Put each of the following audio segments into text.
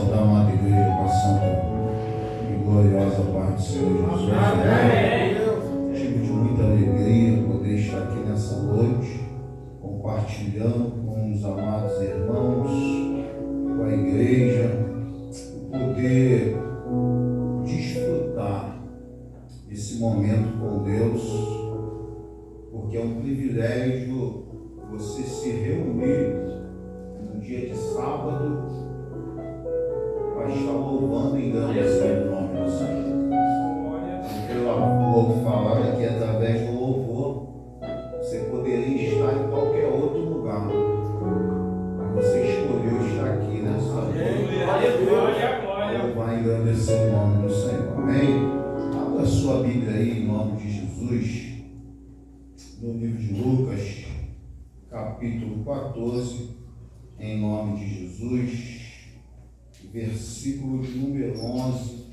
saudar a amada igreja com a santa e gloriosa paz do Senhor Jesus. Amém. Motivo de muita alegria poder estar aqui nessa noite, compartilhando com os amados irmãos, com a igreja, poder desfrutar esse momento com Deus, porque é um privilégio você se reunir no dia de sábado para estar louvando e engrandecendo o nome do Senhor. Porque o louvor falava que através do louvor você poderia estar em qualquer outro lugar, mas você escolheu estar aqui nessa noite. Louvar e engrandecer o nome do Senhor. Amém? Abra a sua Bíblia aí em nome de Jesus, no livro de Lucas, capítulo 14, em nome de Jesus, versículo de número 11,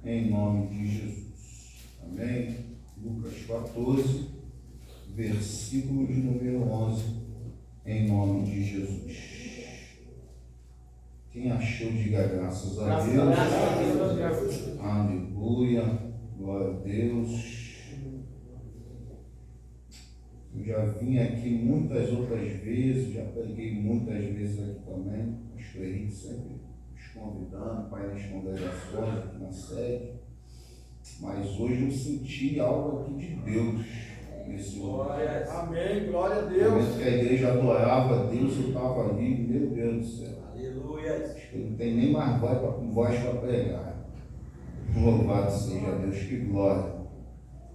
em nome de Jesus. Amém? Lucas 14, versículo de número 11, em nome de Jesus. Quem achou, diga graças a Deus. Aleluia, glória a Deus. Eu já vim aqui muitas outras vezes, já preguei muitas vezes aqui também, pastor Henrique sempre nos convidando para ir nas congregações, aqui na sede, mas hoje eu senti algo aqui de Deus nesse momento. Amém, glória a Deus. No momento que a igreja adorava a Deus, eu estava ali, meu Deus do céu. Aleluia. Acho que eu não tenho nem mais voz para pregar. Louvado seja Deus, que glória.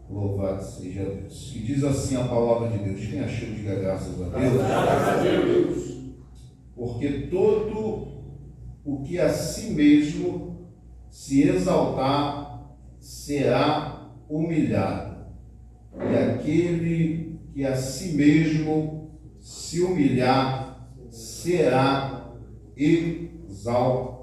Louvado seja Deus. E diz assim a palavra de Deus. Quem achou, diga graças a Deus. Graças a Deus. Porque todo o que a si mesmo se exaltar será humilhado, e aquele que a si mesmo se humilhar será exaltado.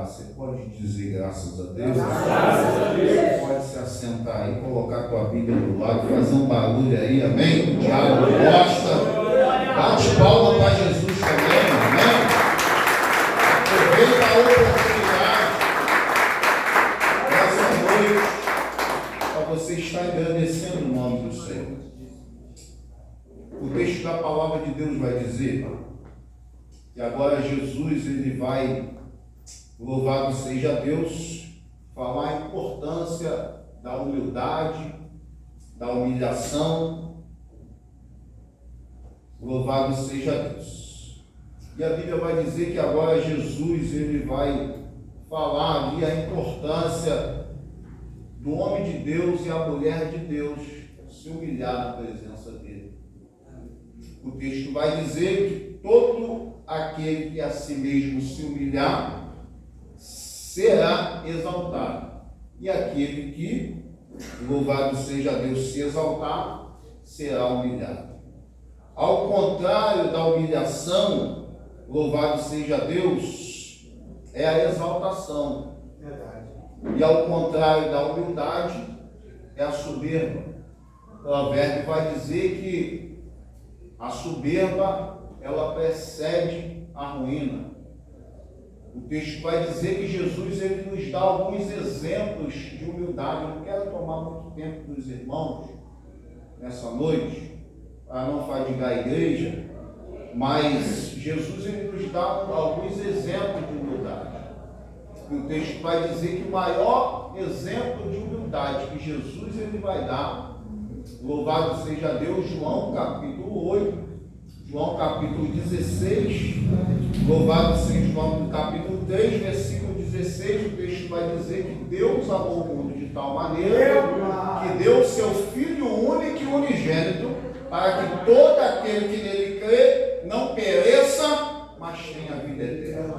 Você pode dizer graças a Deus? Graças a Deus. Você pode se assentar aí, colocar a tua Bíblia do lado, fazer um barulho aí, amém? O diabo gosta. Bate palma para Jesus também, amém? Aproveita a oportunidade dessa noite para você estar agradecendo o nome do Senhor. O texto da palavra de Deus vai dizer que agora Jesus, ele vai, louvado seja Deus, falar a importância da humildade, da humilhação. Louvado seja Deus. E a Bíblia vai dizer que agora Jesus, ele vai falar ali a importância do homem de Deus e a mulher de Deus se humilhar na presença dele. O texto vai dizer que todo aquele que a si mesmo se humilhar será exaltado, e aquele que, louvado seja Deus, se exaltar, será humilhado. Ao contrário da humilhação, louvado seja Deus, é a exaltação. Verdade. E ao contrário da humildade, é a soberba. O provérbio vai dizer que a soberba, ela precede a ruína. O texto vai dizer que Jesus, ele nos dá alguns exemplos de humildade. Eu não quero tomar muito tempo dos irmãos nessa noite, para não fadigar a igreja, mas Jesus, ele nos dá alguns exemplos de humildade. E o texto vai dizer que o maior exemplo de humildade que Jesus, ele vai dar, louvado seja Deus, João capítulo 8, João capítulo 16, louvado seja João no capítulo 3, versículo 16, o texto vai dizer que Deus amou o mundo de tal maneira que deu o seu Filho único e unigênito, para que todo aquele que nele crê não pereça, mas tenha vida eterna.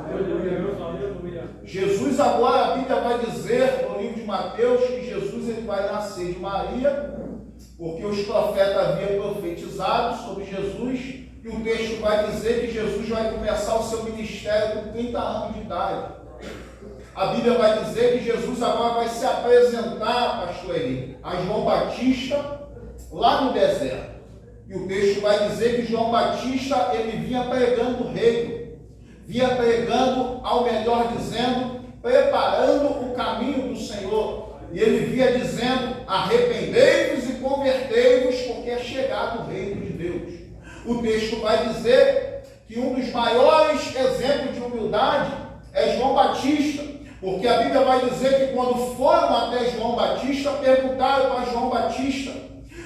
Jesus agora, a Bíblia vai dizer no livro de Mateus que Jesus, ele vai nascer de Maria, porque os profetas haviam profetizado sobre Jesus. E o texto vai dizer que Jesus vai começar o seu ministério com 30 anos de idade. A Bíblia vai dizer que Jesus agora vai se apresentar, pastor Henrique, a João Batista, lá no deserto. E o texto vai dizer que João Batista, ele vinha pregando o reino, vinha pregando, ao melhor dizendo, preparando o caminho do Senhor. E ele vinha dizendo: arrependei-vos e convertei-vos, porque é chegado o reino de Deus. O texto vai dizer que um dos maiores exemplos de humildade é João Batista, porque a Bíblia vai dizer que quando foram até João Batista, perguntaram para João Batista: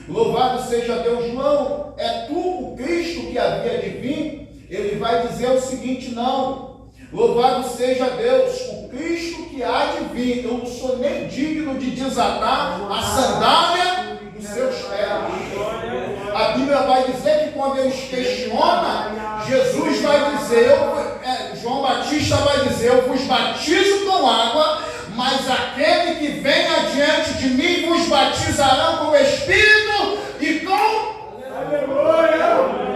louvado seja Deus, João, é tu o Cristo que havia de vir? Ele vai dizer o seguinte: não. Louvado seja Deus, o Cristo que há de vir. Eu não sou nem digno de desatar a sandália dos seus pés. A Bíblia vai dizer que quando eles questionam, Jesus vai dizer, João Batista vai dizer: eu vos batizo com água, mas aquele que vem adiante de mim vos batizarão com o Espírito e com... Aleluia!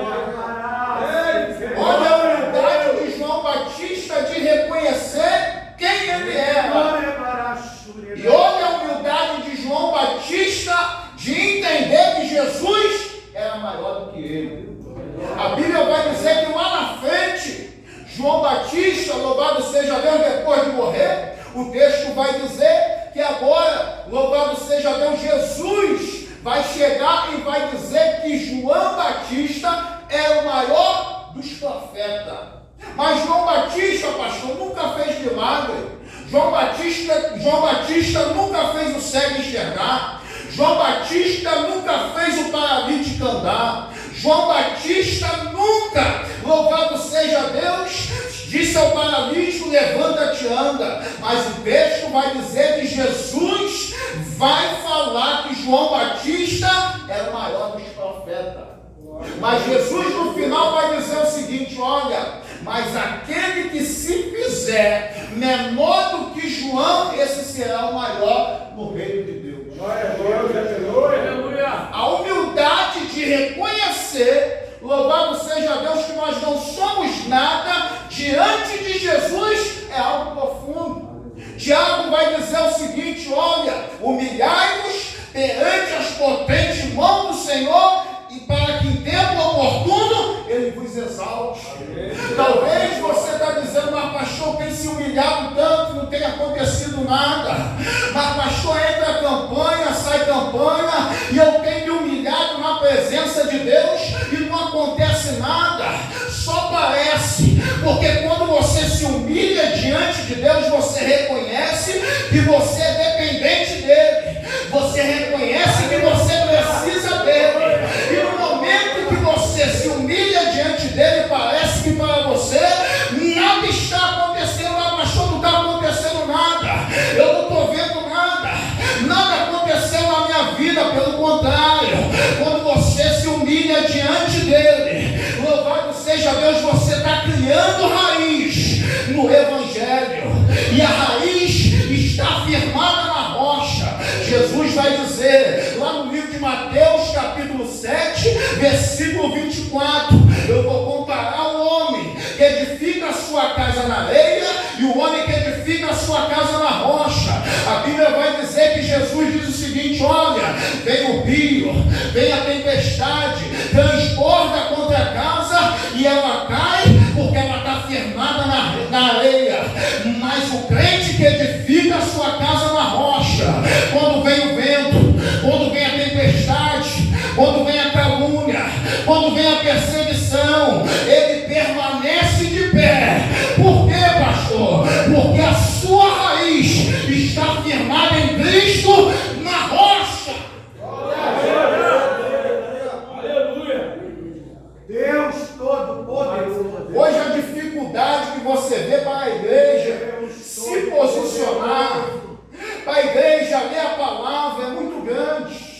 Olha a humildade de João Batista de reconhecer quem ele era. E olha a humildade de João Batista de entender que Jesus era maior do que ele. A Bíblia vai dizer que lá na frente, João Batista, louvado seja Deus, depois de morrer, o texto vai dizer que agora, louvado seja Deus, Jesus vai chegar e vai dizer que João Batista é o maior dos profetas. Mas João Batista, pastor, nunca fez milagre. João Batista nunca fez o cego enxergar. João Batista nunca fez o paralítico andar. João Batista nunca, louvado seja Deus, disse ao paralítico: levanta-te, anda. Mas o texto vai dizer que Jesus vai falar que João Batista era o maior dos profetas. Mas Jesus no final vai dizer o seguinte: olha, mas aquele que se fizer menor do que João, esse será o maior no reino de Deus. A humildade de reconhecer, louvado seja Deus, que nós não somos nada diante de Jesus, é algo profundo. Tiago vai dizer o seguinte: olha, humilhai-vos perante as potentes mãos do Senhor, e para que em tempo oportuno ele vos exalte. Talvez você está dizendo: mas pastor, tem se humilhado tanto, não tem acontecido nada. Mas pastor, entra campanha, sai campanha, e eu tenho me humilhado na presença de Deus e não acontece nada. Só parece, porque quando você se humilha diante de Deus, você reconhece que você é dependente dele. Você reconhece que você precisa dele. E no momento que você se humilha diante dele, parece que para você nada está acontecendo. Ah, pastor, não está acontecendo nada. Eu não estou vendo nada. Nada aconteceu na minha vida. Pelo contrário, quando você se humilha diante dele, louvado seja Deus, você está criando raiz no Evangelho. E a raiz está firmada na rocha. Jesus vai dizer lá no livro de Mateus, capítulo 7, versículo 24: eu vou comparar o homem que edifica a sua casa na areia e o homem que edifica a sua casa na rocha. A Bíblia vai dizer que Jesus diz o seguinte: olha, vem o rio, vem a tempestade, transborda contra a casa e ela cai porque ela está firmada na areia. Mas o crente que edifica a sua casa na rocha, quando vem o vento, quando vem a tempestade, quando vem a calúnia, quando vem a perseguição, ele permanece de pé. Por quê, pastor? Porque a sua raiz está firmada em Cristo na rocha. Aleluia! Deus Todo-Poderoso. Hoje a dificuldade que você vê para a igreja se posicionar, para a igreja ler a palavra, é muito grande.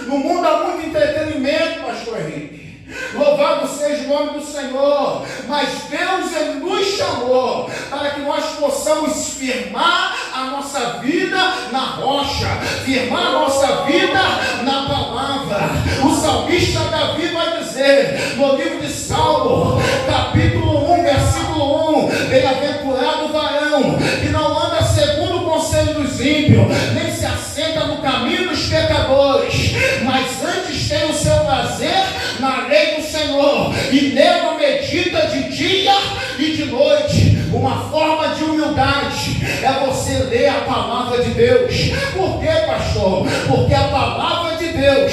No mundo há muito entretenimento, pastor Henrique. Louvado seja o nome do Senhor. Mas Deus ele nos chamou para que nós possamos firmar a nossa vida na rocha, firmar a nossa vida na palavra. O salmista Davi vai dizer no livro de Salmo, capítulo 1, versículo 1: bem-aventurado o varão que não anda segundo o conselho dos ímpios, nem se assenta no caminho dos pecadores, mas antes tem o seu prazer na lei do Senhor, e nela medita de dia e de noite, uma forma de humildade é você ler a palavra de Deus. Por quê, pastor? Porque a palavra de Deus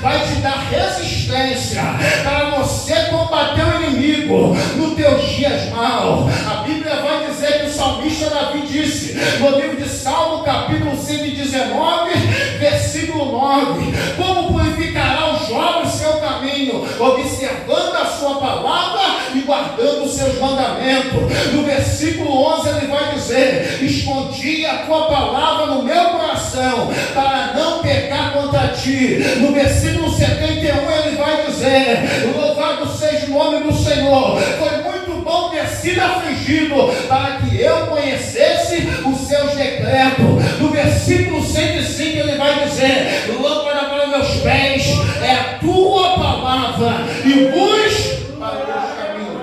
vai te dar resistência para você combater o inimigo nos teus dias maus. A Bíblia vai dizer que o salmista Davi disse, no livro de Salmo, capítulo 119, versículo 9, como purificará o jovem seu caminho, observando a sua palavra e guardando os seus mandamentos. No versículo 11 ele vai dizer, escondi a tua palavra no meu coração, para não pecar contra ti. No versículo 71 ele vai dizer, louvado seja o nome do Senhor, foi muito bom ter sido afligido, para que eu conhecesse os seus decretos. No versículo 105 ele vai dizer, lâmpada para meus pés é a tua palavra e luz para meus caminhos.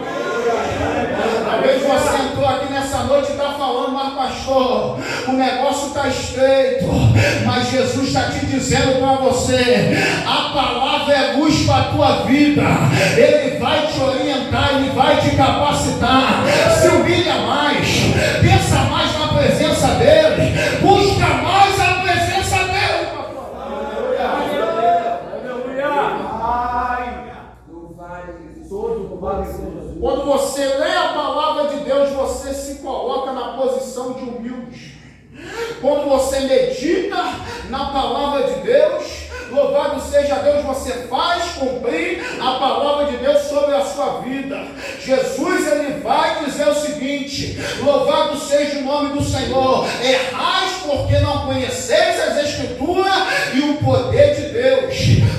Talvez você entrou aqui nessa noite e está falando, mas pastor, o negócio está estreito, mas Jesus está te dizendo para você, a palavra é luz para a tua vida, Ele vai te orientar, Ele vai te capacitar. Se humilha mais, pensa mais na presença dEle, busca mais a presença dEle. Quando você lê a palavra de Deus, você se coloca na posição de humilde. Quando você medita na palavra de Deus, louvado seja Deus, você faz cumprir a palavra de Deus sobre a sua vida. Jesus, ele vai dizer o seguinte, louvado seja o nome do Senhor, errais porque não conheceis as Escrituras e o poder de Deus.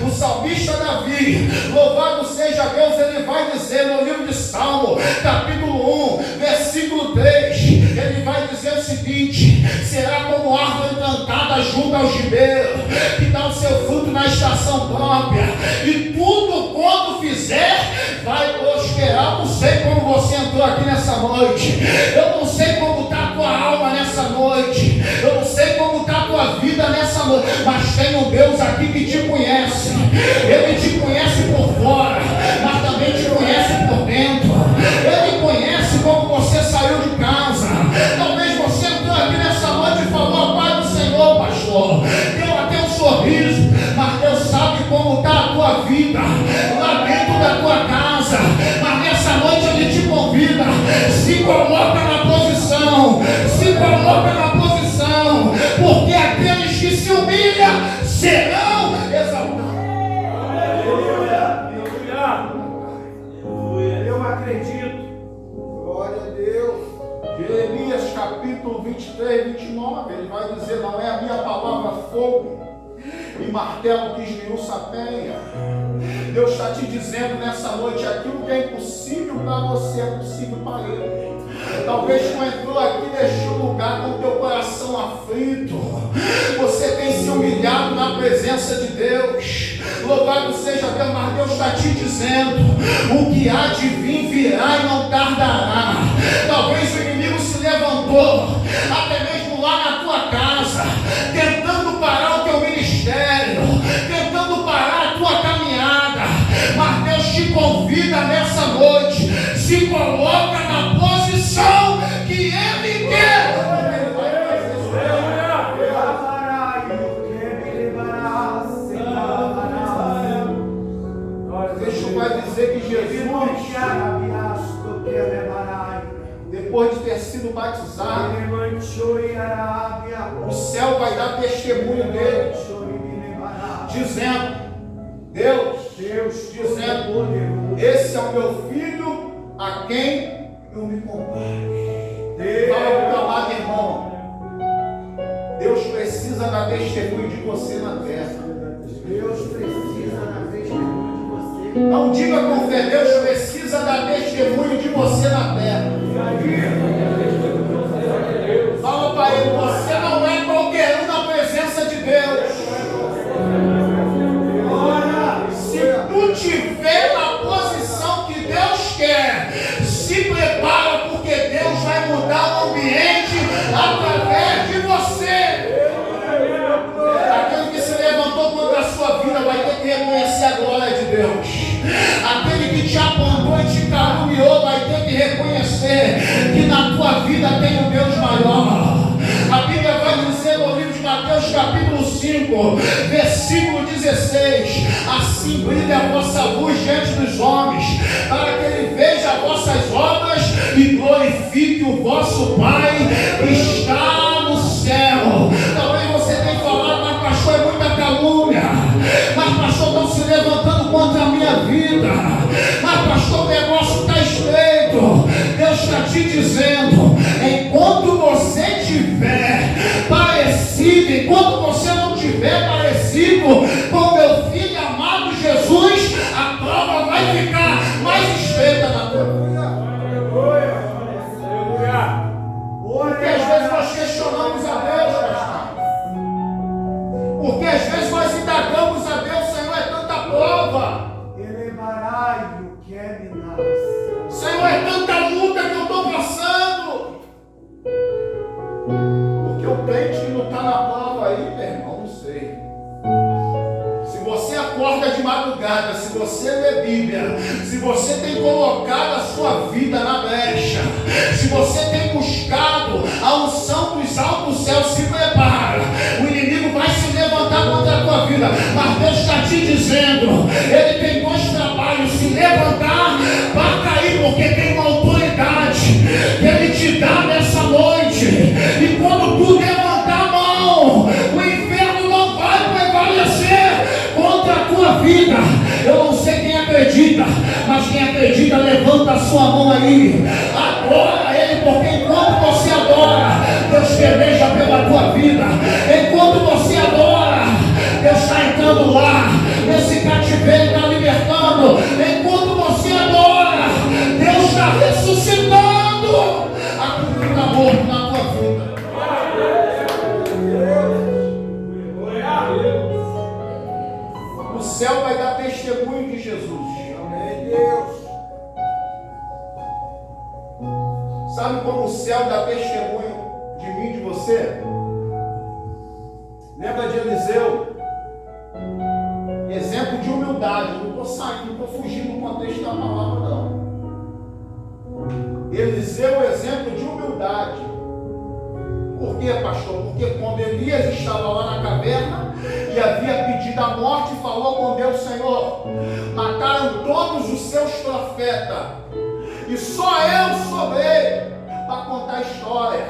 O salmista Davi, louvado seja Deus, ele vai dizer no livro de Salmo, capítulo 1, versículo 3, ele vai dizer o seguinte, será como árvore plantada junto ao ribeiro, que dá o seu fruto na estação própria, e tudo quanto fizer vai prosperar. Não sei como você entrou aqui nessa noite, eu não sei como está a tua alma nessa noite, eu não sei como está a tua vida nessa noite, mas tem um Deus aqui que te conhece. Ele te conhece por fora, mas também te conhece por dentro. Ele conhece como você saiu de casa. Talvez você entrou aqui nessa noite e falou, a paz do Senhor, pastor, deu até um sorriso, mas Deus sabe como está a tua vida lá dentro da tua casa. Mas nessa noite ele te convida, se coloca na posição, se coloca na posição, porque aqueles que se humilham serão exaltados. Eu acredito. Glória a Deus. Jeremias capítulo 23, 29, ele vai dizer, não é a minha palavra fogo e martelo que esmiuça a penha. Deus está te dizendo nessa noite, aquilo que é impossível para você é possível para Ele. Talvez tu entrou aqui e deixou o lugar com o teu coração aflito. Você tem se humilhado na presença de Deus. Louvado seja Deus, mas Deus está te dizendo, o que há de vir virá e não tardará. Talvez o inimigo se levantou, até mesmo lá na tua casa, tentando parar o teu ministério, tentando parar a tua caminhada, mas Deus te convida nessa noite, se coloca na posição que Ele quer. Deixa eu vai dizer que Jesus, depois de ter sido batizado, o céu vai dar testemunho dele, dizendo, Deus dizendo, esse é o meu filho a quem eu me comparo. Fala para o teu lado, irmão, Deus precisa dar testemunho de você na terra. Deus precisa dar testemunho de você. Não diga com fé, Deus precisa dar testemunho de você na terra. Fala para ele, você não é qualquer um na presença de Deus. Se tu estiver na posição que Deus quer, se prepara, porque Deus vai mudar o ambiente através de você. Aquele que se levantou contra a sua vida vai ter que reconhecer a glória de Deus. Aquele que te apontou e te caluniou vai ter que reconhecer na tua vida tem um Deus maior. A Bíblia vai dizer no livro de Mateus capítulo 5, versículo 16: assim brilha a vossa luz diante dos homens, para que ele veja as vossas obras e glorifique o vosso Pai que está no céu. Talvez você tenha falado: mas pastor, é muita calúnia, mas pastor, estão se levantando contra a minha vida, mas pastor, o negócio está estreito. Deus está te dizendo: enquanto você tiver parecido, enquanto você não tiver parecido com meu filho amado Jesus, a prova vai ficar mais estreita na tua vida. Porque às vezes nós questionamos a Deus, pastor. Porque às vezes nós indagamos a Deus: Senhor, é tanta prova, Senhor, é tanta luta que eu estou passando. Porque o crente que não está na prova aí, meu irmão, não sei. Se você acorda de madrugada, se você lê Bíblia, se você tem colocado a sua vida na brecha, se você tem buscado a unção dos altos céus, se prepara. O inimigo vai se levantar contra a tua vida, mas Deus está te dizendo: ele tem dois trabalhos: se levantar para cair, porque tem uma autoridade que ele te dá nessa noite. E quando tu levantar a mão, o inferno não vai prevalecer contra a tua vida. Eu não sei quem acredita, mas quem acredita, levanta a sua mão aí. Adora ele, porque enquanto você adora, Deus peleja pela tua vida. Enquanto você adora, Deus está entrando lá nesse cativeiro, está libertando. Enquanto você adora, Deus está ressuscitando aquilo que está morto na tua vida. O céu vai dar testemunho de Jesus. Amém, Deus. Sabe como o céu dá testemunho de mim e de você? Lembra de Eliseu? Exemplo de humildade. Não estou saindo, não estou fugindo do contexto da palavra, não. Eliseu é exemplo de humildade. Por quê, pastor? Porque quando Elias estava lá na caverna e havia pedido a morte, falou com Deus: Senhor, mataram todos os seus profetas e só eu sobrei para contar a história.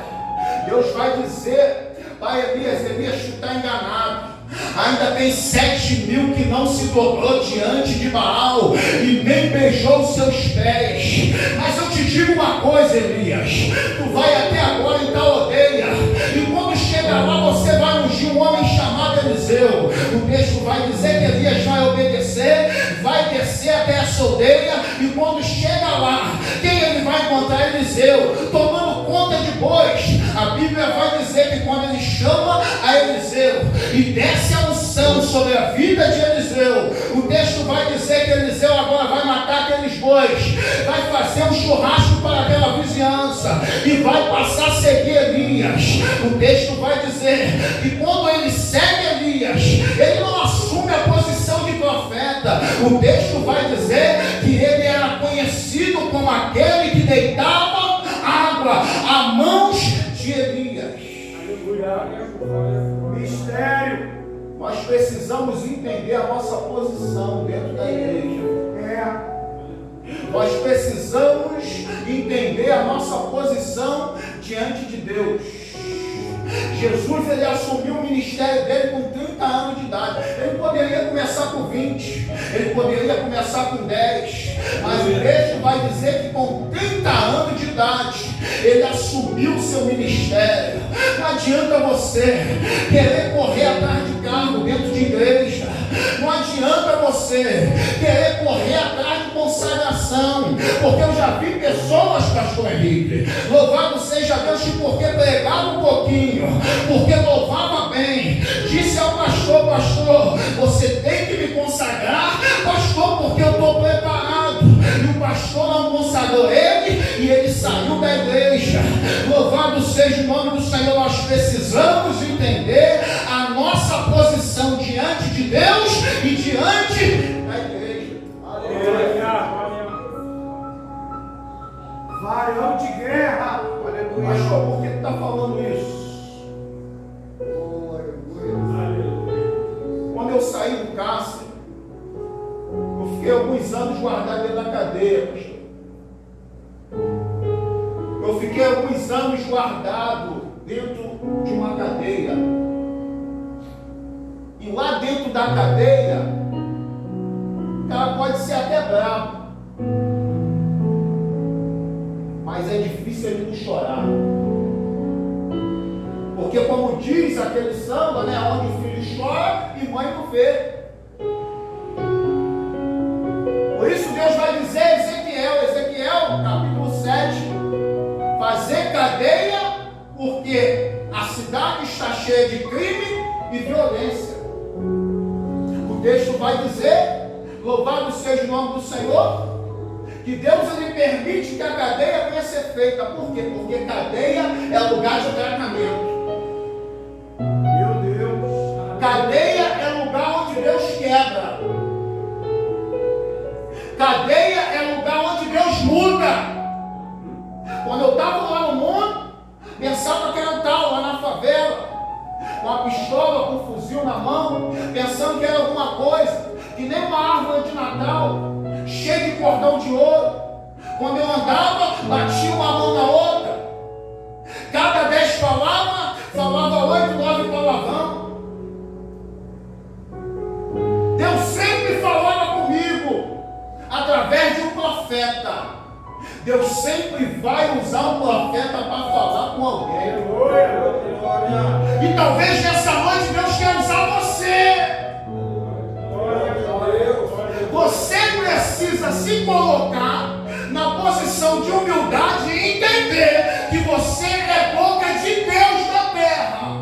Deus vai dizer para Elias: Elias, tu está enganado. Ainda tem 7.000 que não se dobrou diante de Baal e nem beijou os seus pés. Mas eu te digo uma coisa, Elias: tu vai até agora em tal aldeia, e quando chegar lá você vai ungir um homem chamado Eliseu. O texto vai dizer que Elias vai obedecer, vai descer até essa aldeia, e quando chega lá, quem ele vai encontrar? Eliseu, tomando conta de bois. A Bíblia vai dizer que quando ele chama a Eliseu e desce a unção sobre a vida de Eliseu, o texto vai dizer que Eliseu agora vai matar aqueles bois, vai fazer um churrasco para aquela vizinhança e vai passar a seguir Elias. O texto vai dizer que quando ele segue Elias, ele não assume a posição de profeta. O texto vai dizer que ele era conhecido como aquele que deitava água a mãos de Elias. Mistério. Nós precisamos entender a nossa posição dentro da igreja. Nós precisamos entender a nossa posição diante de Deus. Jesus, ele assumiu o ministério dele com 30 anos de idade. Ele poderia começar com 20, ele poderia começar com 10, mas o texto vai dizer que com 30 anos de idade ele assumiu o seu ministério. Não adianta você querer correr atrás de cargo dentro de igreja. Não adianta você querer correr atrás de consagração, porque eu já vi pessoas, pastor Henrique, louvado seja Deus, que porque pregava um pouquinho, porque louvava bem, disse ao pastor: pastor, você tem que me consagrar, pastor, porque eu estou preparado. E o pastor não consagrou ele e ele saiu da igreja. Louvado seja o nome do Senhor. Nós precisamos entender a nossa posição diante de Deus e diante da igreja. Aleluia. Varão de guerra. Pastor, por que tu está falando isso? Quando eu saí do cárcere, eu fiquei alguns anos guardado dentro da cadeia, pastor. Eu fiquei alguns anos guardado dentro de uma cadeia. E lá dentro da cadeia, o cara pode ser até bravo, mas é difícil ele não chorar. Porque como diz aquele samba, né, onde o filho chora e mãe não vê. Por isso Deus vai dizer, Ezequiel, capítulo 7, fazer cadeia, porque a cidade está cheia de crime e violência. O texto vai dizer, louvado seja o nome do Senhor, que Deus ele permite que a cadeia venha a ser feita. Por quê? Porque cadeia é lugar de tratamento. Meu Deus! Cadeia é lugar onde Deus quebra. Cadeia é lugar onde Deus muda. Quando eu estava lá no mundo, pensava que era um tal lá na favela, com a pistola, com o fuzil na mão, pensando que era alguma coisa, que nem uma árvore de Natal, cheia de cordão de ouro. Quando eu andava, batia uma mão na outra. Cada 10 palavras, falava 8, 9 palavrão. Deus sempre falava comigo, através de um profeta. Deus sempre vai usar um profeta para falar com alguém. E talvez nessa noite Deus quer usar você. Você precisa se colocar na posição de humildade e entender que você é boca de Deus na terra.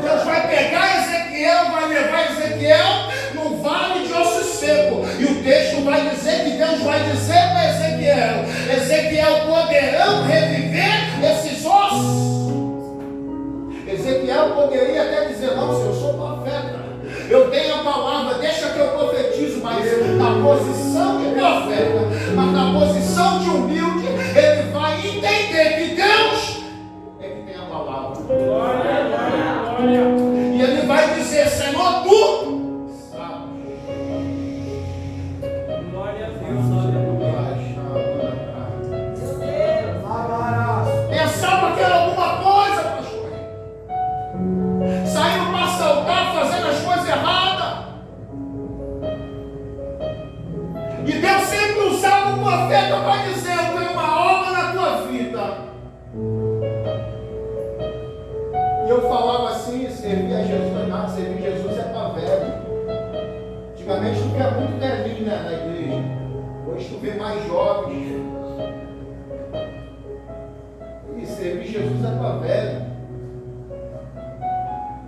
Deus vai pegar Ezequiel, vai levar Ezequiel num vale de osso seco. E o texto vai dizer que Deus vai dizer para Ezequiel, poderão reviver esses ossos? Ezequiel poderia até dizer, não, Senhor, eu sou profeta, eu tenho a palavra, deixa que eu profetizo, mas na posição de profeta, mas na posição de humilde, ele vai entender que Deus é que tem a palavra. Glória, glória, glória. E ele vai dizer, Senhor, tu sabes. Glória a Deus. Pensava que era alguma coisa, pastor. Saindo para assaltar, fazendo as coisas erradas. E Deus sempre usava um profeta para dizer, eu tenho uma obra na tua vida. E eu falava assim, servir a Jesus, nada, servir Jesus é para velho. Antigamente tu via muito velhinho, né, na igreja. Hoje tu vê mais jovens. E servir Jesus é para velho.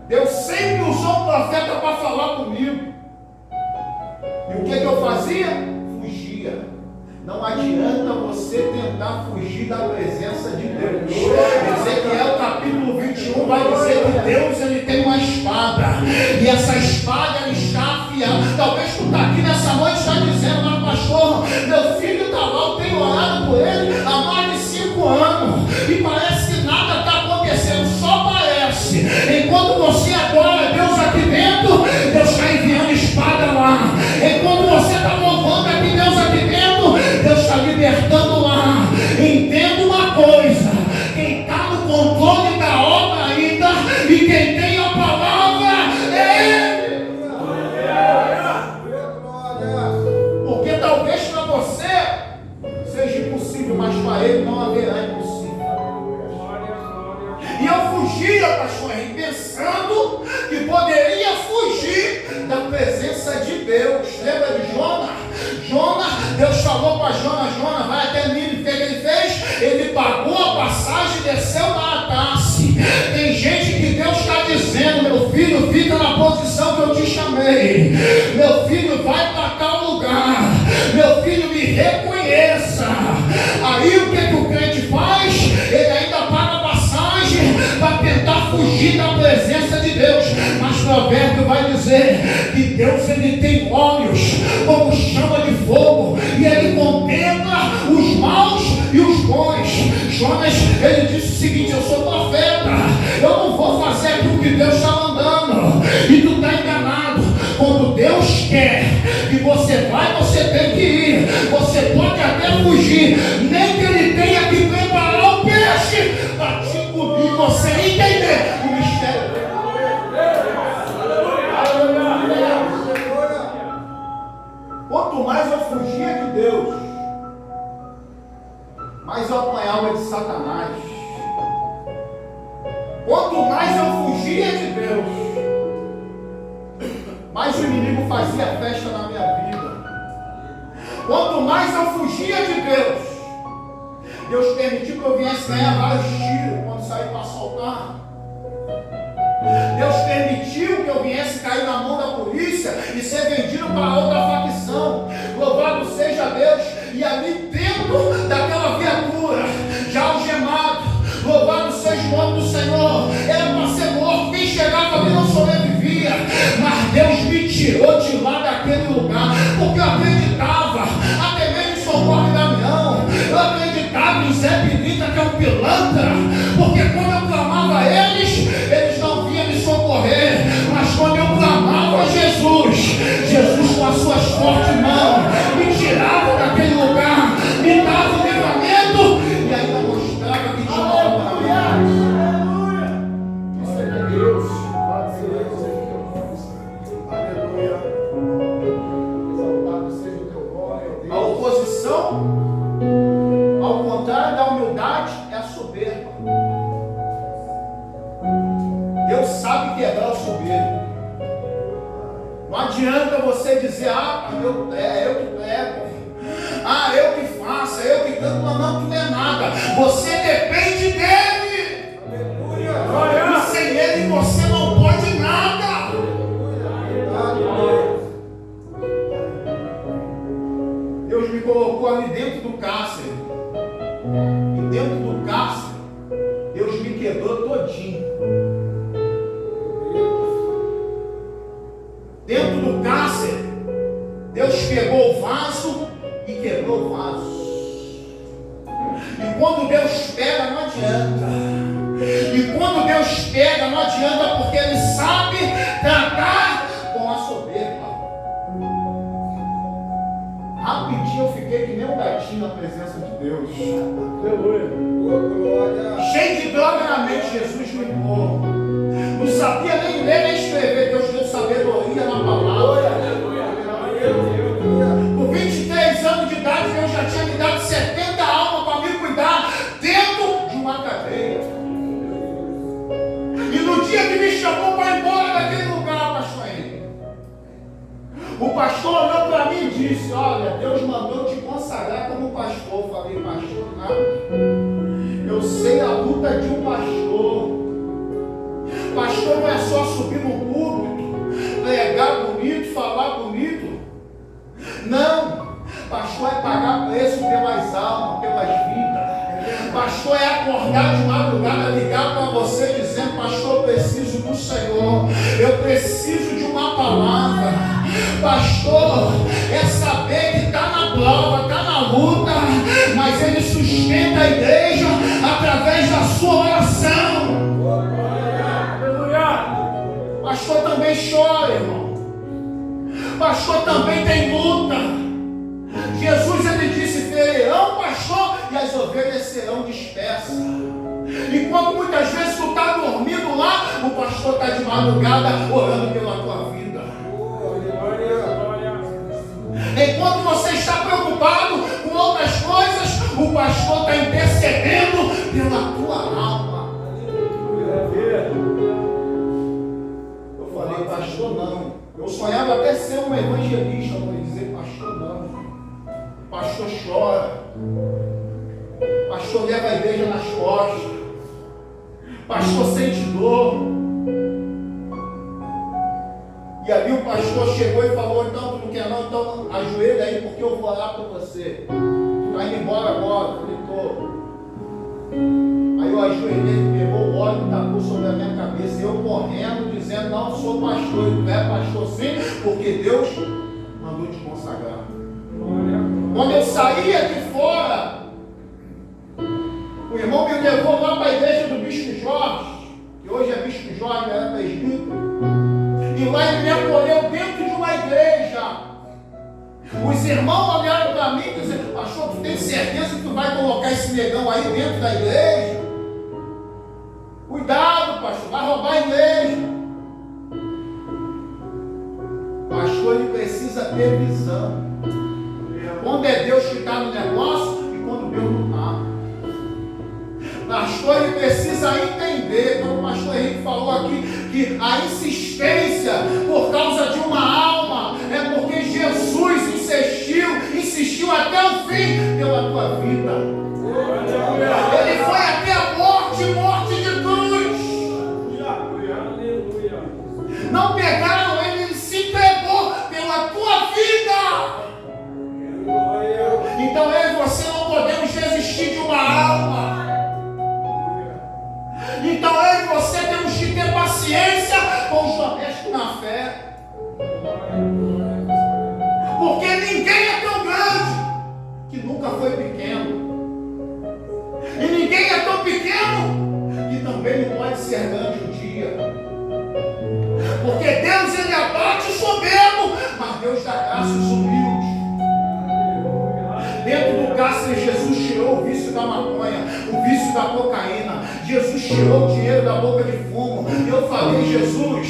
Deus sempre usou um profeta para falar comigo. E o que eu fazia? Fugia. Não adianta você tentar fugir da presença de Deus. Ezequiel capítulo 21 vai dizer que Deus ele tem uma espada. E essa espada ela está afiada. Talvez tu está aqui nessa noite está dizendo, mas pastor, meu filho está lá, eu tenho orado por ele há mais de 5 anos. E parece que nada está acontecendo, só parece. Enquanto você adora Deus aqui dentro, Deus está enviando espada lá. Enquanto você está louvando aqui Deus aqui dentro, Deus está libertando lá. Entenda uma coisa: quem está no controle da obra ainda e quem tem a palavra é Ele. Porque talvez para você seja impossível, mas para Ele não haverá impossível. E eu fugia, pastor Henrique, pensando que poderia fugir da presença de Deus. Lembra de Jonas? Deus falou para Jonas, vai até Nínive. O que ele fez? Ele pagou a passagem e desceu lá a Tarse. Tem gente que Deus está dizendo, meu filho, fica na posição que eu te chamei. Meu filho, vai para tal lugar. Meu filho, me reconheça. Aí o que o crente faz? Ele ainda paga a passagem para tentar fugir da presença de Deus. Mas Provérbio vai dizer que Deus ele tem olhos como chama de fogo e ele contempla os maus e os bons. Jonas, ele disse o seguinte: eu sou profeta, eu não vou fazer aquilo que Deus está mandando. E tu está enganado. Quando Deus quer que você vai, você tem que ir. Você pode até fugir, nem que ele tenha que preparar o peixe para te comer, você entender o mistério dele. Quanto mais eu fugia de Deus, mais eu apanhava de Satanás. Quanto mais eu fugia de Deus, mais o inimigo fazia festa na minha vida. Quanto mais eu fugia de Deus, Deus permitiu que eu viesse ganhar vários tiros quando saí para assaltar. Deus permitiu que eu viesse cair na mão da polícia e ser vendido para outra facção. Louvado seja Deus. E ali dentro daquela viatura, já algemado, louvado seja o nome do Senhor, era para ser morto. Quem chegava ali não sobrevivia. Mas Deus me tirou de lá daquele lugar, porque eu acreditava até mesmo em Socorro Damião. Eu acreditava em Zé Pinita, que é um pilantra, porque quando eu clamava a eles não vinham me socorrer. Mas quando eu clamava a Jesus com as suas fortes mãos me tirava daquele lugar, me dava o livramento e ainda mostrava que tinha uma obra na minha vida. Isso é Deus. Aleluia. Exaltado seja o teu nome. A oposição, ao contrário da humildade, é a soberba. Deus sabe quebrar o soberbo. Não adianta você dizer: ah, eu que prego, ah, eu que faço, eu que canto. Não, tu não é nada. Você depende dele. Aleluia. E sem ele você não pode nada. Deus me colocou ali dentro do cárcere. E dentro do cárcere, Deus me quebrou todinho. Dentro do cárcere, Deus pegou o vaso e quebrou o vaso. E quando Deus pega, não adianta. E quando Deus pega, não adianta, porque Ele sabe tratar com a soberba. Rapidinho eu fiquei que nem um gatinho na presença de Deus. Cheio de droga na mente, Jesus me limpou. Não sabia nem ler nem escrever. Deus deu sabedoria na palavra. Com 23 anos de idade, Deus já tinha me dado 70 almas para me cuidar dentro de uma cadeia. E no dia que me chamou para ir embora daquele lugar, pastor Henrique, o pastor olhou para mim e disse: olha, Deus mandou te consagrar como pastor. Eu falei: pastor, não. Eu sei a luta de um pastor. Pastor não é só subir no púlpito, pregar bonito, falar bonito. Não. Pastor é pagar preço pelas almas, pelas vidas. Pastor é acordar de madrugada, ligar para você dizendo: pastor, eu preciso do Senhor. Eu preciso de uma palavra. Pastor é saber que está na prova, está na luta, mas ele sustenta a igreja através da sua oração. Pastor também chora, irmão. Pastor também tem luta. Jesus, ele disse: ferirão, pastor, e as ovelhas serão dispersas. Enquanto muitas vezes tu está dormindo lá, o pastor está de madrugada orando pela tua vida. Enquanto você está preocupado com outras coisas, o pastor está intercedendo pela tua alma. Eu falei: pastor, não. Eu sonhava até ser um evangelista. Eu falei: dizer pastor, não. Pastor chora. Pastor leva a igreja nas costas. Pastor sente dor. E ali o pastor chegou e falou: então, tu não quer não? Então ajoelha aí, porque eu vou orar por você. Tu vai indo embora agora? Eu falei: tô. Aí eu ajoelhei, pegou o óleo e tacou sobre a minha cabeça. E eu correndo, dizendo: não sou pastor. E tu é pastor sim, porque Deus mandou te consagrar. Quando eu saí aqui fora, o irmão irmão me levou lá para a igreja do Bispo Jorge, que hoje é Bispo Jorge, era presbítero. E lá ele me acolheu dentro de uma igreja. Os irmãos olharam para mim e disseram: pastor, tu tem certeza que tu vai colocar esse negão aí dentro da igreja? Cuidado, pastor, vai roubar a igreja. Pastor, ele precisa ter visão. Quando é Deus que está no negócio e quando Deus não está. Pastor, ele precisa entender, como o pastor Henrique falou aqui, que a insistência por causa de uma alma é porque Jesus insistiu até o fim pela tua vida. Ele foi até a morte de cruz. Não pegaram ele, ele se entregou pela tua vida. Então eu e você não podemos desistir de uma alma. Então eu e você temos que ter paciência com os honestos na fé. Porque ninguém é tão grande que nunca foi pequeno. E ninguém é tão pequeno que também não pode ser grande um dia. Porque Deus, ele abate o soberbo, mas Deus dá graça aos humildes. Dentro do cárcere, Jesus tirou o vício da maconha, o vício da cocaína. Jesus tirou o dinheiro da boca de fumo. Eu falei: Jesus,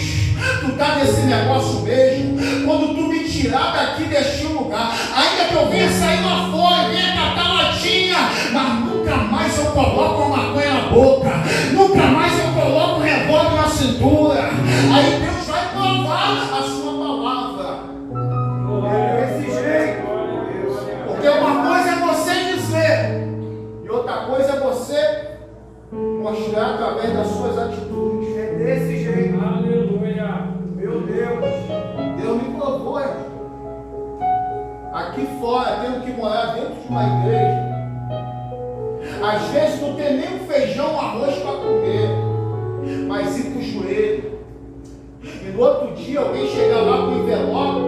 tu tá nesse negócio mesmo? Quando tu me tirar daqui deste lugar, ainda que eu venha sair lá fora, venha catar latinha, mas nunca mais eu coloco uma maconha na boca, nunca mais eu coloco um revólver na cintura. Aí Deus vai provar a sua palavra. Desse jeito. Porque uma coisa é você dizer, e outra coisa é você mostrar através das suas atitudes. É desse jeito. Aleluia. Meu Deus. Deus me provou, irmão. Aqui fora, tendo que morar dentro de uma igreja. Às vezes não tem nem um feijão, um arroz para comer, mas ir para o joelho. E no outro dia alguém chega lá com o envelope,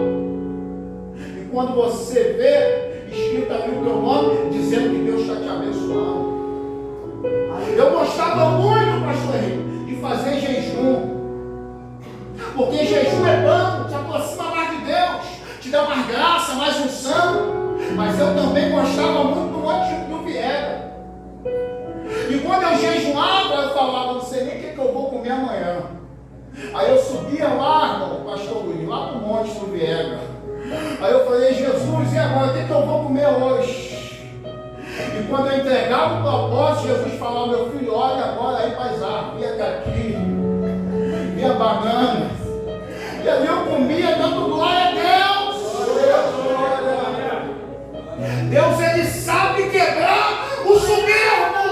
e quando você vê escrito ali o teu nome, dizendo que Deus está te abençoando. Eu gostava muito, pastor Henrique, de fazer jejum. Porque jejum é bom, te aproxima mais de Deus, te dá mais graça, mais unção. Mas eu também gostava muito do monte do Viega. E quando eu jejuava, eu falava: não sei nem o que eu vou comer amanhã. Aí eu subia lá, irmão, pastor Luiz, lá no monte do Viega. Aí eu falei: Jesus, e agora? O que eu vou comer hoje? E quando eu entregava o propósito, Jesus falava: meu filho, olha agora aí para as árvores, via caqui, via banana. E ali eu comia dando glória a Deus. Deus, ele sabe quebrar o soberbo.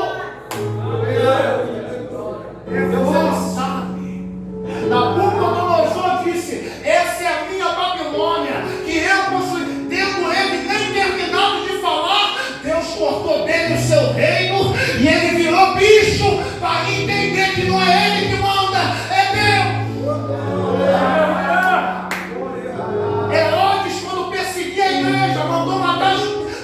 Deus, ele sabe. Nabucodonosor disse: essa é a minha Babilônia, que eu possuí. Tendo ele nem terminado de falar, Deus cortou dele o seu reino e ele virou bicho para entender que não é ele que manda, é Deus. Herodes, quando perseguia a igreja, mandou matar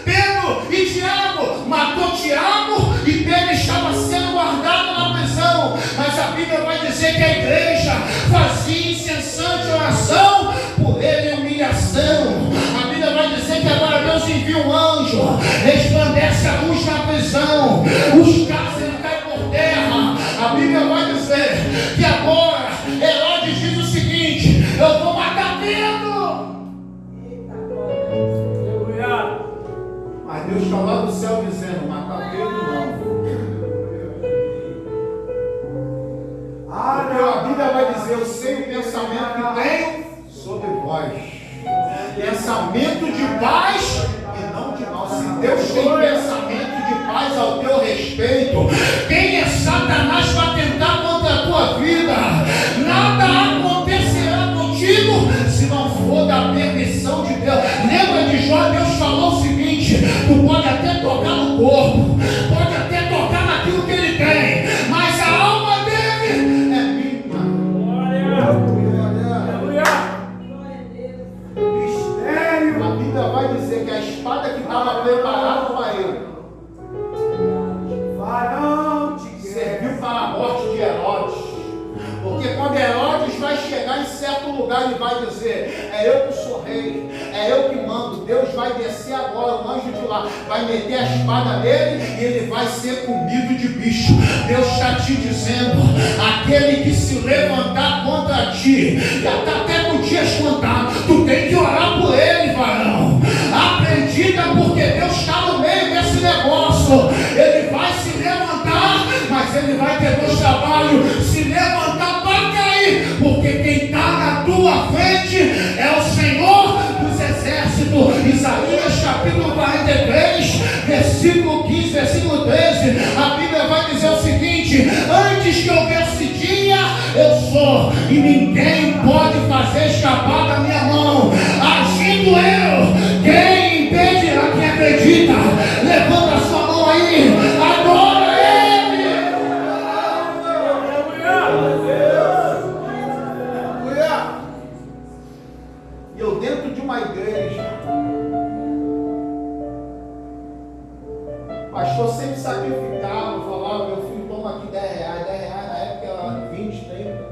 Pedro e Tiago. Matou Tiago e Pedro estava sendo guardado na prisão. Mas a Bíblia vai dizer que a igreja fazia incessante oração por ele e humilhação. A Bíblia vai dizer que agora Deus envia um anjo, resplandece a luz na prisão, os cárceres caem por terra. A Bíblia vai dizer que agora Herodes diz o seguinte: eu vou matar Pedro. Mas Deus está lá do céu dizendo: matar Pedro não. Porque a Bíblia vai dizer: eu sei o pensamento que tenho sobre vós, pensamento de paz e não de mal. Se Deus tem pensamento de paz ao teu respeito, quem é Satanás para tentar contra a tua vida? Nada acontecerá contigo se não for da permissão de Deus. Lembra de Jó? Deus falou o seguinte: tu pode até tocar no corpo, pode até tocar naquilo que ele tem, mas a alma dele é minha. Mistério. A Bíblia vai dizer que a espada que estava preparada para ele, Varão. lugar, ele vai dizer: é eu que sou rei, é eu que mando. Deus vai descer agora, o anjo de lá vai meter a espada nele e ele vai ser comido de bicho. Deus está te dizendo: aquele que se levantar contra ti, já está até com dias contados, tu tem que orar por ele, varão. Acredita, porque Deus está no meio desse negócio. Ele vai se levantar, mas ele vai ter dois trabalhos: se levantar para cair, porque quem está na tua frente é o Senhor dos Exércitos. Isaías capítulo 43, versículo 15, versículo 13, a Bíblia vai dizer o seguinte: antes que houvesse dia, eu sou, e ninguém pode fazer escapar da minha mão. Agindo eu, quem impedirá? Quem acredita, levanta a sua mão aí, adora ele. E eu dentro de uma igreja, o pastor sempre sacrificava, falava: meu filho, toma aqui 10 reais, 10 reais na época era 20, 30.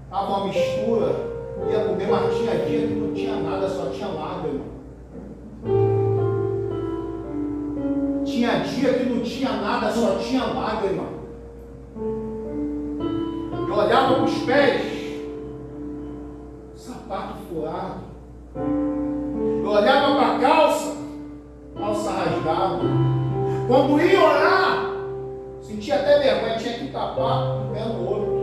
Tava uma mistura, ia comer, mas tinha dia que não tinha nada, só tinha lágrima. Tinha dia que não tinha nada, só tinha lágrima. Eu olhava para os pés, sapato furado. Eu olhava para a calça rasgada. Quando ia orar, sentia até vergonha, tinha que tapar um pé no outro.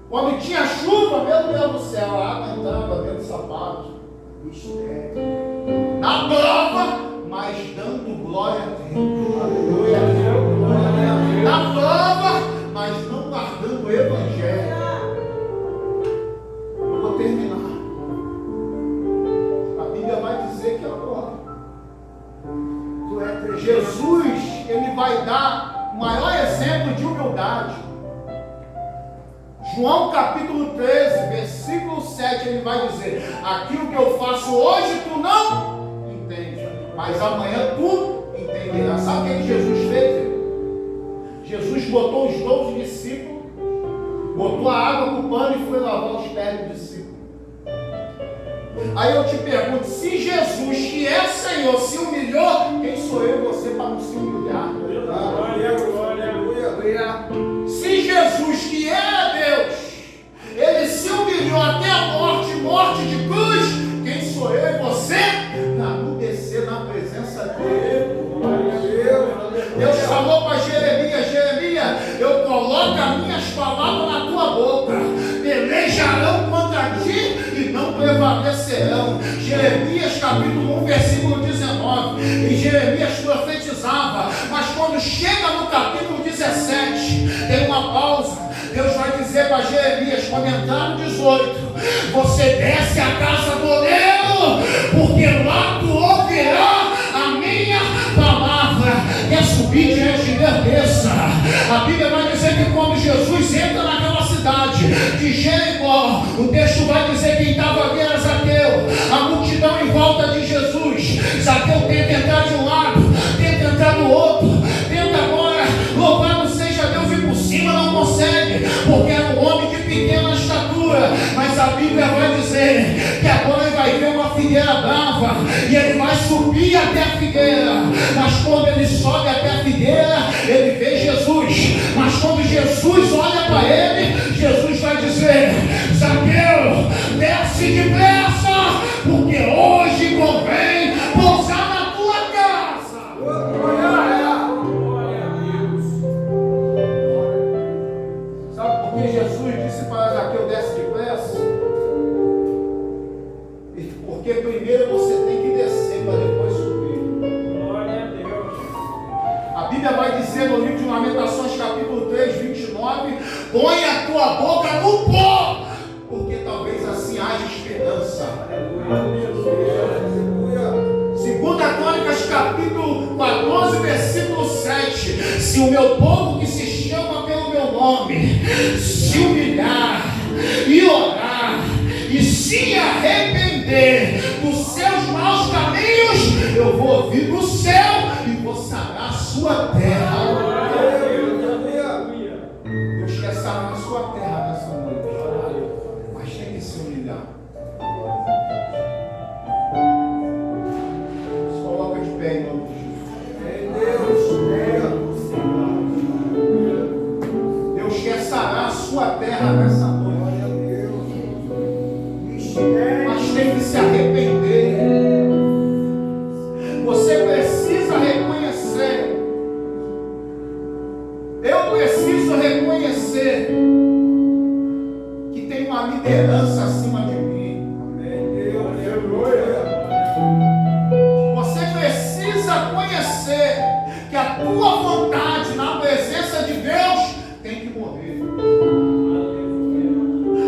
Quando tinha chuva, meu Deus do céu, a água entrava dentro do sapato. Isso é. Na prova, mas dando glória a Deus. Aleluia. Na prova, mas não guardando o evangelho. Eu vou terminar. A Bíblia vai dizer que agora Jesus, ele vai dar o maior exemplo de humildade. João capítulo 13, versículo 7, ele vai dizer: aquilo que eu faço hoje tu não entende, mas amanhã tu entenderás. Sabe o que Jesus fez? Jesus botou os 12 discípulos, botou a água no pano e foi lavar os pés do discípulo. Aí eu te pergunto: se Jesus, que é Senhor, se humilhou, quem sou eu e você para não se humilhar? Se Jesus, que era Deus, ele se humilhou até a morte, morte de cruz, quem sou eu e você para não descer na presença dele? Deus falou para Jeremias: Jeremias, eu coloco as minhas palavras na tua boca, pelejarão contra ti e não prevalecerão. Jeremias capítulo 1, versículo 19. E Jeremias profetizava, mas quando chega no capítulo 17, tem uma pausa. Deus vai dizer para Jeremias, quando entrar no 18: você desce a casa do oleiro, porque lá tu ouvirás a minha palavra. Quer subir diante de Deus, desça. A Bíblia vai dizer que quando Jesus entra naquela cidade de Jericó, o texto vai dizer que quem estava ali era Zaqueu, a multidão em volta de Jesus. Zaqueu tenta entrar de um lado, tenta entrar do outro, tenta agora, louvado seja Deus, vir por cima, não consegue, porque era um homem de pequena estatura. Mas a Bíblia vai dizer que agora ele vai ver uma figueira brava e ele vai subir até a figueira. Mas quando ele sobe até a figueira, ele vê Jesus. Mas quando Jesus olha para ele, Jesus vai dizer: Zaqueu, desce depressa, porque hoje convém pousar na tua casa. Sabe por que Jesus disse para Zaqueu: desce depressa? Porque primeiro você tem que descer para depois subir. Glória a Deus. A Bíblia vai dizer no livro de Lamentações capítulo 3, 29: põe a tua boca no pó, porque talvez assim haja esperança. Segunda Crônicas capítulo 14, versículo 7: se o meu povo que se chama pelo meu nome se humilhar e orar e se arrepender dos seus maus caminhos, eu vou ouvir do céu e vou sarar a sua terra. Deus quer sarar a sua terra nessa noite. reconhecer que tem uma liderança acima de mim. Você precisa conhecer que a tua vontade na presença de Deus tem que morrer.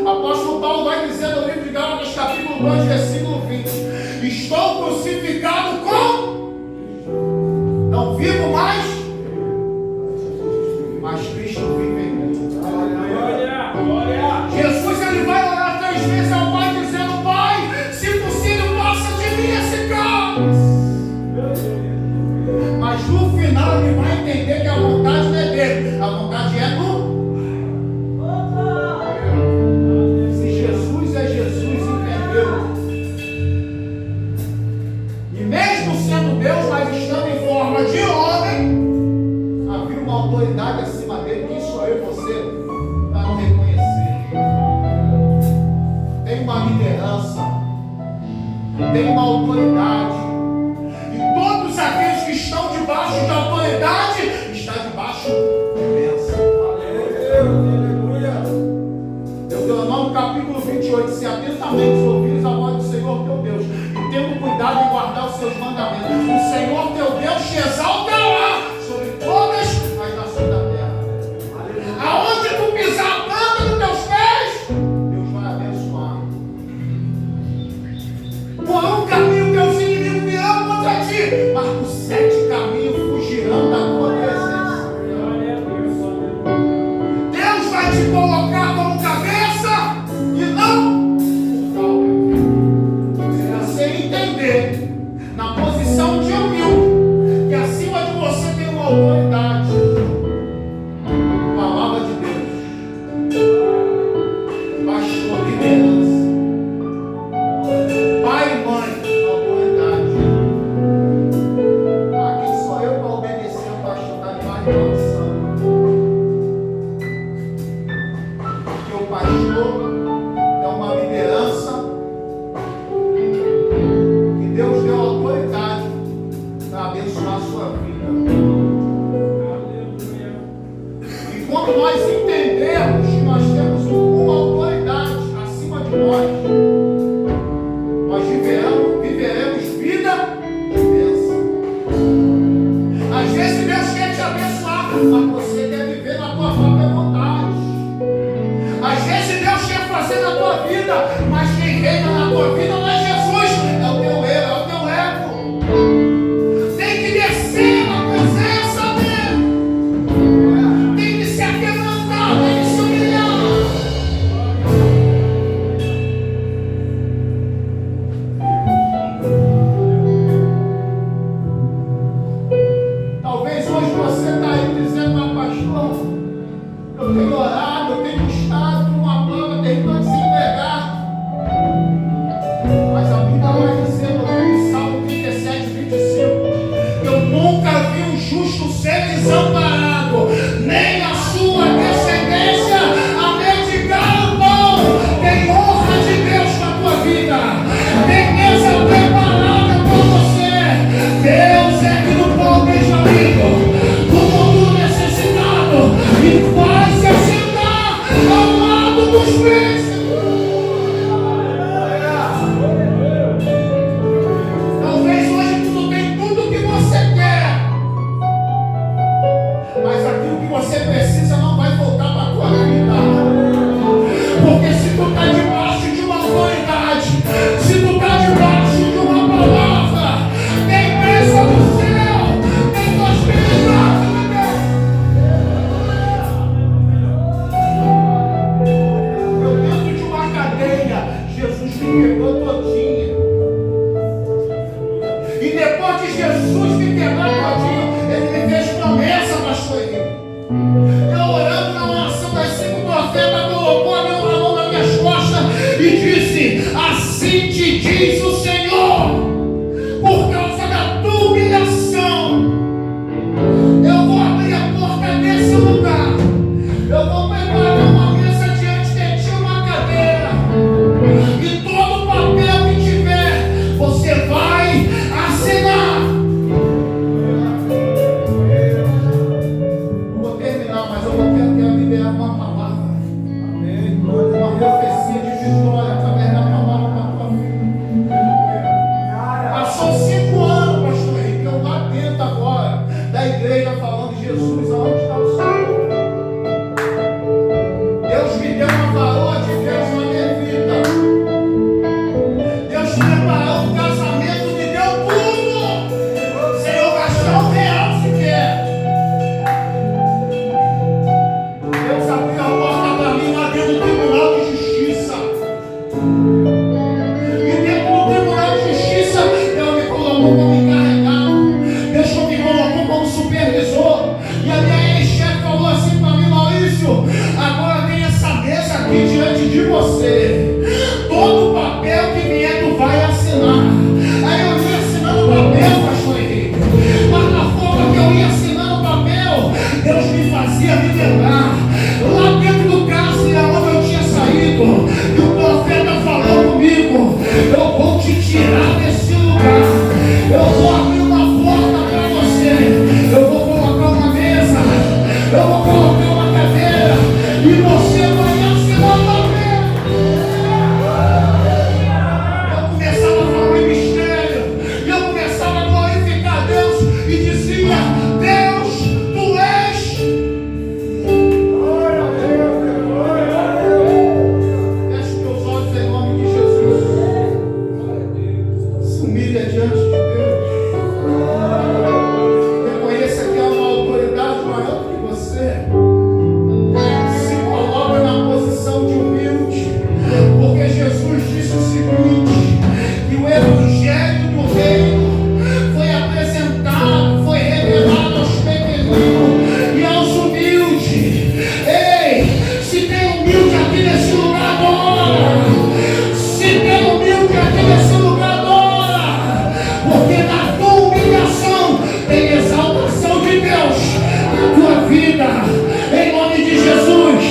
Apóstolo Paulo vai dizer no livro de Gálatas, capítulo 2, versículo 20: estou crucificado com... Não vivo mais, mas Cristo vive em mim. Glória, glória. Jesus, ele vai orar 3 vezes ao Pai, dizendo: Pai, se possível, passa de mim esse cálice. Mas no final ele vai entender que a vontade não é dele, a vontade é do... Se Jesus é Jesus, entendeu? E mesmo sendo Deus, mas estando em forma de homem, havia uma autoridade acima dele. Quem sou eu e você para não reconhecer? Tem uma liderança, tem uma autoridade, e todos aqueles que estão debaixo da autoridade estão debaixo de bênção. Deuteronômio capítulo 28: se atentamente ouvires a voz do Senhor teu Deus, e tendo cuidado em guardar os seus mandamentos, o Senhor teu Deus te exaltará sobre todas as nações da terra. Aonde tu pisar a planta dos teus pés, Deus vai abençoar. Por um caminho teus inimigos virão contra ti, mas por 7 caminhos fugirão da tua presença. Glória a Deus, glória a Deus. Deus vai te colocar como cabeça e não por cauda. Se você entender, na posição de humilde, que acima de você tem uma autoridade, palavra de Deus, pastor, liderança, pai e mãe, autoridade. Quem sou eu para obedecer o pastor? Está debaixo de maldição. Porque o pastor é uma liderança que Deus deu autoridade para abençoar a sua vida. Aleluia. E quando nós entendermos que nós temos uma autoridade acima de nós, nós viveremos vida de bênção. Às vezes Deus quer te abençoar, mas você deve viver na tua própria vontade. Às vezes Deus quer fazer na tua vida, mas quem reina na tua vida não é Jesus, é o teu eu, é o teu ego. Tem que descer na presença dele. Tem que se aquebrantar, tem que se humilhar. Talvez hoje você está aí dizendo: mas pastor, eu tenho orado, eu tenho buscado por uma prova, terminando de se entregar. Mas a Bíblia vai dizer no livro de Salmo 37, 25: eu nunca vi um justo ser desamparado, nem a sua descendência a mendigar o pão. Tem honra de Deus na tua vida, tem mesa preparada para você. Deus é que no pão deixa rico, do mundo necessitado, e faz se assentar ao lado dos príncipes. Talvez hoje tu não tenha tudo o que você quer, mas aquilo que você precisa não vai voltar para a tua vida. Porque se tu está debaixo de uma autoridade, se tu está debaixo de uma palavra, tem bênção do céu, tem prosperidade de Deus. Eu dentro de uma cadeia, Jesus me quebrou todinha. E depois de Jesus me quebrar todinho, ele me fez promessa, pastor Henrique. Eu orando na oração das 5 profetas, colocou a mão nas minhas costas e disse: assim te diz o Senhor, por causa da tua humilhação, eu vou abrir a porta desse lugar, eu vou preparar uma mesa diante de ti, uma cadeira, e todo o papel que tiver, você vai assinar. Eu vou terminar, mas eu quero liberar uma palavra. você: todo papel que vier, tu vai assinar. Aí eu ia assinando o papel, pastor Henrique, mas na forma que eu ia assinando o papel, Deus me fazia me lembrar lá dentro do cárcere onde eu tinha saído, e o profeta falou comigo: eu vou te tirar desse lugar, eu vou abrir uma porta para você, eu vou colocar uma mesa, eu vou colocar uma cadeira, e você vai assinar o papel. Eu começava a falar em mistério, e eu começava a glorificar Deus, e dizia: Deus, tu és. Feche meus olhos em nome de Jesus. Se humilha diante de Deus. Reconheça que há uma autoridade maior do que você. Se coloca na posição de humilde, porque Jesus disse o seguinte: que o evangelho do reino foi apresentado, foi revelado aos pequeninos e aos humildes. Ei, se tem humilde aqui nesse lugar agora, se tem humilde aqui nesse lugar agora, porque na tua humilhação tem exaltação de Deus na tua vida, em nome de Jesus.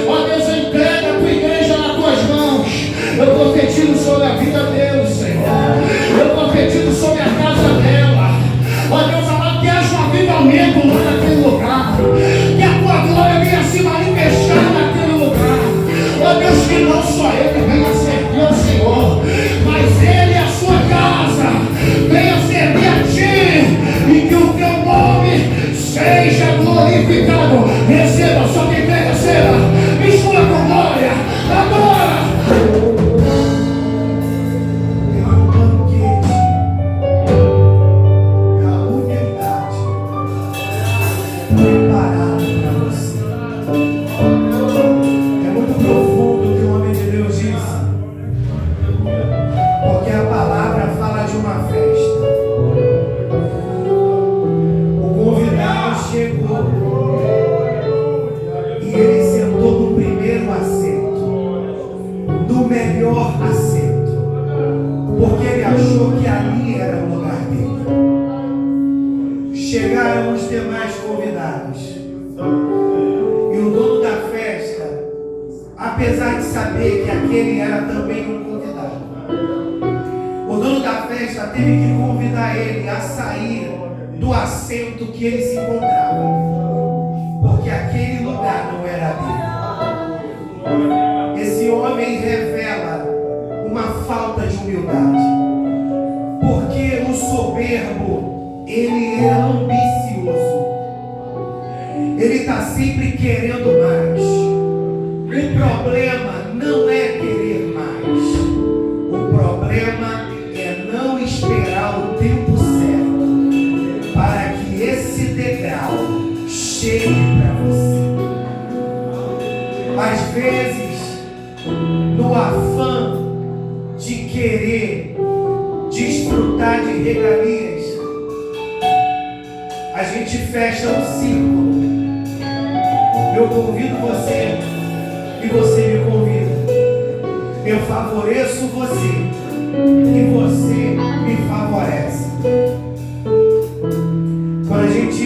Ó Deus, entrega a tua igreja nas tuas mãos. Eu profetizo sobre a vida deles, Senhor. Eu profetizo sobre a casa dela. Ó Deus amado, que haja um avivamento lá naquele lugar, que a tua glória venha se manifestar naquele lugar. Ó Deus, que não só ele venha servir ao Senhor, mas ele e a sua casa venha servir a ti, e que o teu nome seja glorificado. Receba, só quem quer receba, mistura com glória, agora. Tem um banquete da humildade preparado para você. É muito profundo o que o homem de Deus disse, porque a palavra fala de uma festa. O convidado chegou e ele sentou no primeiro assento, no melhor assento, porque ele achou que ali era o lugar dele. Chegaram os demais convidados, e o dono da festa, apesar de saber que aquele era também um convidado, o dono da festa teve que convidar ele a sair do assento que ele se encontrava, porque aquele lugar não era dele. Esse homem revela uma falta de humildade, porque o soberbo, ele é ambicioso, ele está sempre querendo mais. O problema não é querer mais, o problema é não esperar o tempo certo para que esse degrau chegue para você. Às vezes, no afã de querer desfrutar de regalias, a gente fecha um círculo. Eu convido você e você me convida. Eu favoreço você e você me favorece. Quando a gente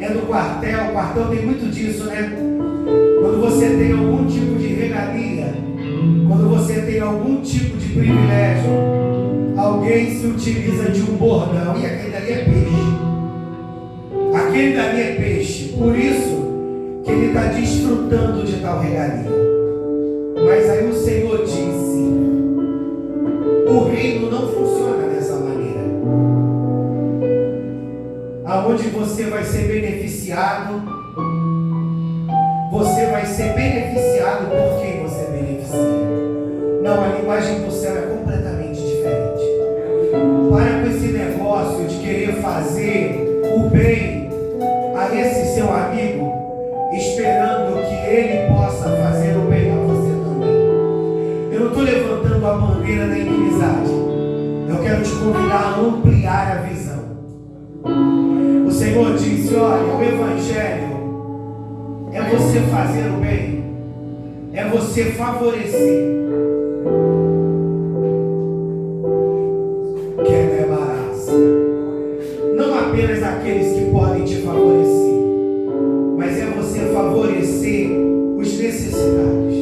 é do quartel, o quartel tem muito disso, né? Quando você tem algum tipo de regalia, quando você tem algum tipo de privilégio, alguém se utiliza de um bordão, e aquele dali é peixe. Aquele dali é peixe, por isso que ele está desfrutando de tal regalia. Mas aí o Senhor disse: o reino não funciona dessa maneira. Aonde você vai ser beneficiado, você vai ser beneficiado por quem você beneficia. Não, a linguagem do céu é completamente diferente. Para com esse negócio de querer fazer o bem a esse seu amigo, esperando que ele possa fazer o bem a você também. Eu não estou levantando a bandeira da inimizade. Eu quero te convidar a ampliar a visão. O Senhor disse: olha, o Evangelho é você fazer o bem, é você favorecer. Que é embaraço. Não apenas aqueles que podem te favorecer, mas é você favorecer os necessitados.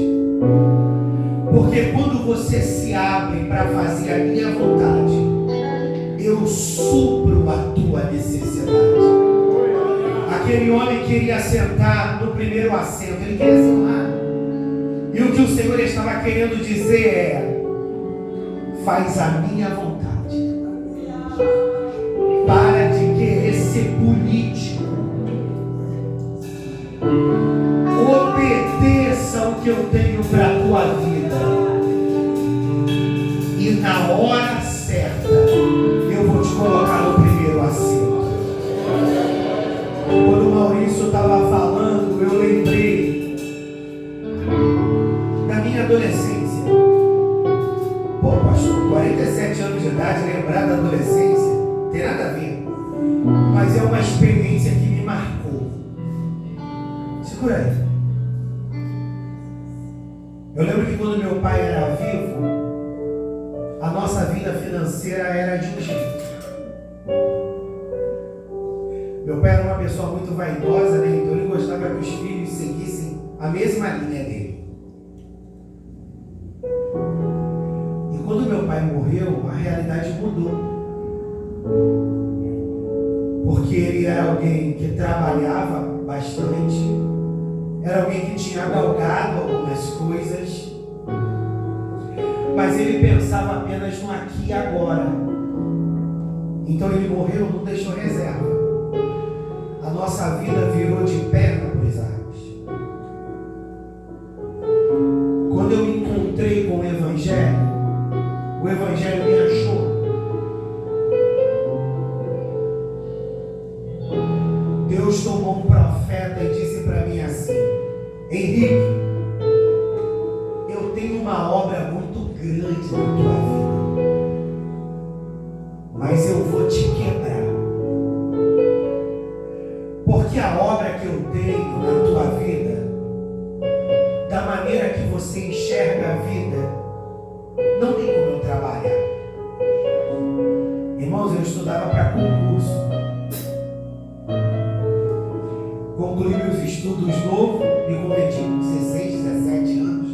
Porque quando você se abre para fazer a minha vontade, eu supro a tua necessidade. Aquele homem queria sentar no primeiro assento, ele queria sentar. E o que o Senhor estava querendo dizer é: faz a minha vontade. Para de querer ser político. Obedeça o que eu tenho para a tua vida. E na hora certa, eu vou te colocar no primeiro assento. Quando o Maurício estava falando, eu lembrei da minha adolescência. Pô, pastor, 47 anos de idade, lembrar da adolescência, não tem nada a ver. Mas é uma experiência que me marcou. Segura aí. Eu lembro que quando meu pai era vivo, a nossa vida financeira era de um jeito. Meu pai era uma pessoa muito vaidosa, né? Então ele gostava que os filhos seguissem a mesma linha dele. E quando meu pai morreu, a realidade mudou. Porque ele era alguém que trabalhava bastante, era alguém que tinha galgado algumas coisas, mas ele pensava apenas no aqui e agora. Então ele morreu, não deixou reserva. A nossa vida virou de perna para os ares. Quando eu me encontrei com o Evangelho me achou. Deus tomou um profeta e disse para mim assim: Henrique, eu tenho uma obra muito grande na tua vida, mas eu vou te quebrar. Porque a obra que eu tenho na tua vida, da maneira que você enxerga a vida, não tem como eu trabalhar. Irmãos, eu estudava para concurso. Concluí meus estudos novo, me converti com 16, 17 anos.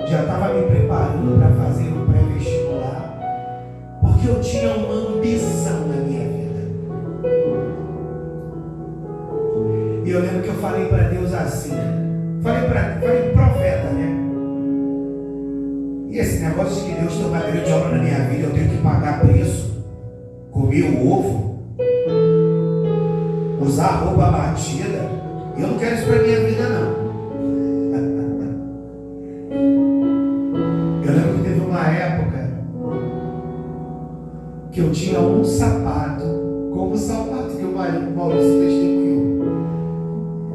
Já estava me preparando para fazer um pré-vestibular, porque eu tinha uma ambição na minha vida. E eu lembro que eu falei para Deus assim, falei profeta, né? E esse negócio de que Deus tem uma grande obra na minha vida, eu tenho que pagar preço, comer o ovo, usar roupa batida, eu não quero isso para minha vida, não. Eu lembro que teve uma época que eu tinha um sapato, como o sapato que o Maurício testemunhou,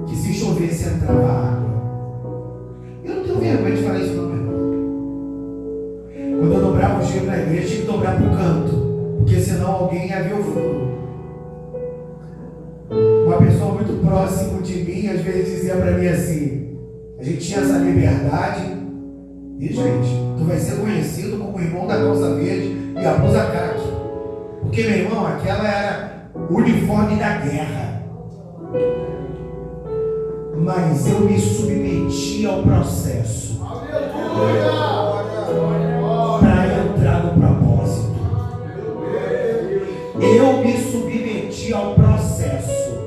que se chovesse entrava água. Eu não tenho vergonha de falar isso, não, meu irmão. Quando eu dobrava o giro na igreja, tinha que dobrar para o canto, porque senão alguém ia ver o furo. Uma pessoa muito próxima de mim às vezes dizia para mim assim: a gente tinha essa liberdade, e gente, tu vai ser conhecido como o irmão da calça verde e a blusa caqui, porque, meu irmão, aquela era o uniforme da guerra. Mas eu me submeti ao processo para entrar no propósito. Eu me submeti ao processo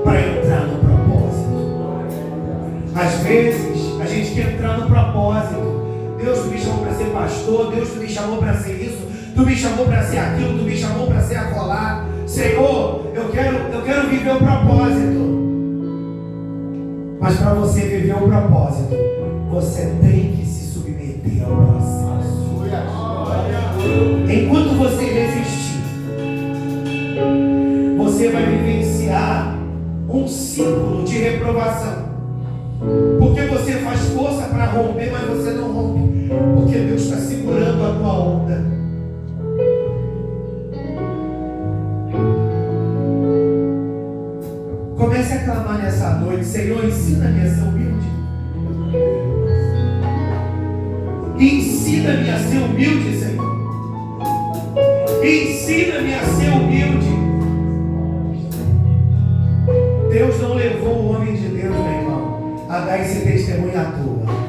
para entrar no propósito. Às vezes, a gente quer entrar no propósito. Deus, tu me chamou para ser pastor, Deus, tu me chamou para ser isso, tu me chamou para ser aquilo, tu me chamou para ser acolá. Senhor, eu quero viver o propósito. Mas para você viver o propósito, você tem que se submeter ao processo. Enquanto você resistir, você vai vivenciar um ciclo de reprovação. Porque você faz força para romper, mas você não rompe. Porque Deus está segurando a tua onda. Comece a clamar nessa noite: Senhor, ensina-me a ser humilde. Ensina-me a ser humilde, Senhor. Ensina-me a ser humilde. Deus não levou o homem de Deus, meu irmão, a dar esse testemunho à toa.